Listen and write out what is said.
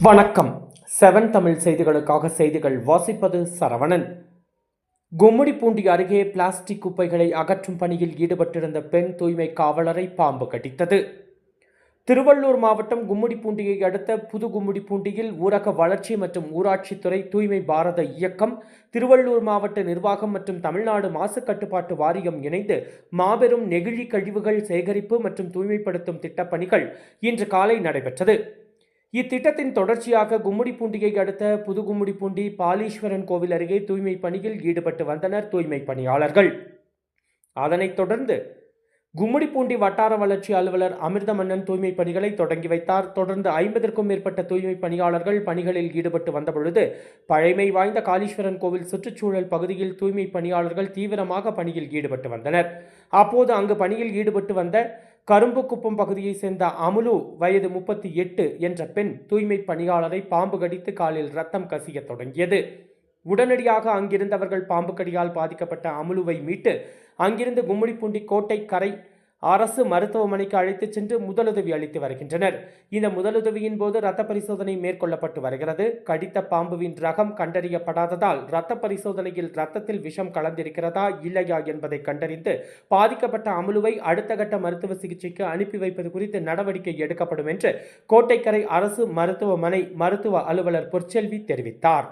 வணக்கம். 7 தமிழ் செய்திகளுக்காக செய்திகள் வாசிப்பது சரவணன். கும்மிடிப்பூண்டி அருகே பிளாஸ்டிக் குப்பைகளை அகற்றும் பணியில் ஈடுபட்டிருந்த பெண் தூய்மை காவலரை பாம்பு கடித்தது. திருவள்ளூர் மாவட்டம் கும்மிடிப்பூண்டியை அடுத்த புது கும்மிடிப்பூண்டியில் ஊரக வளர்ச்சி மற்றும் ஊராட்சித்துறை தூய்மை பாரத இயக்கம், திருவள்ளூர் மாவட்ட நிர்வாகம் மற்றும் தமிழ்நாடு மாசு கட்டுப்பாட்டு வாரியம் இணைந்து மாபெரும் நெகிழி கழிவுகள் சேகரிப்பு மற்றும் தூய்மைப்படுத்தும் திட்டப்பணிகள் இன்று காலை நடைபெற்றது. இத்திட்டத்தின் தொடர்ச்சியாக கும்மிடிப்பூண்டியை அடுத்த புது கும்மிடிப்பூண்டி பாலீஸ்வரன் கோவில் அருகே தூய்மை பணியில் ஈடுபட்டு வந்தனர் தூய்மை பணியாளர்கள். அதனைத் தொடர்ந்து கும்மிடிப்பூண்டி வட்டார வளர்ச்சி அலுவலர் அமிர்தமன்னன் தூய்மை பணிகளை தொடங்கி வைத்தார். தொடர்ந்து 50க்கும் மேற்பட்ட தூய்மை பணியாளர்கள் பணிகளில் ஈடுபட்டு வந்தபொழுது பழமை வாய்ந்த காளீஸ்வரன் கோவில் சுற்றுச்சூழல் பகுதியில் தூய்மை பணியாளர்கள் தீவிரமாக பணியில் ஈடுபட்டு வந்தனர். அப்போது அங்கு பணியில் ஈடுபட்டு வந்த கரும்புக்குப்பம் பகுதியை சேர்ந்த அமுலு வயது 38 என்ற பெண் தூய்மை பணியாளரை பாம்பு கடித்து காலில் ரத்தம் கசிய தொடங்கியது. உடனடியாக அங்கிருந்தவர்கள் பாம்பு கடியால் பாதிக்கப்பட்ட அமுலுவை மீட்டு அங்கிருந்து கும்மிடிப்பூண்டி கோட்டை கரை அரசு மருத்துவமனைக்கு அழைத்துச் சென்று முதலுதவி அளித்து வருகின்றனர். இந்த முதலுதவியின் போது இரத்த பரிசோதனை மேற்கொள்ளப்பட்டு வருகிறது. கடித்த பாம்புவின் ரகம் கண்டறியப்படாததால் இரத்த பரிசோதனையில் இரத்தத்தில் விஷம் கலந்திருக்கிறதா இல்லையா என்பதை கண்டறிந்து பாதிக்கப்பட்ட அமுலுவை அடுத்த கட்ட மருத்துவ சிகிச்சைக்கு அனுப்பி வைப்பது குறித்து நடவடிக்கை எடுக்கப்படும் என்று கோட்டைக்கரை அரசு மருத்துவமனை மருத்துவ அலுவலர் பொற்செல்வி தெரிவித்தார்.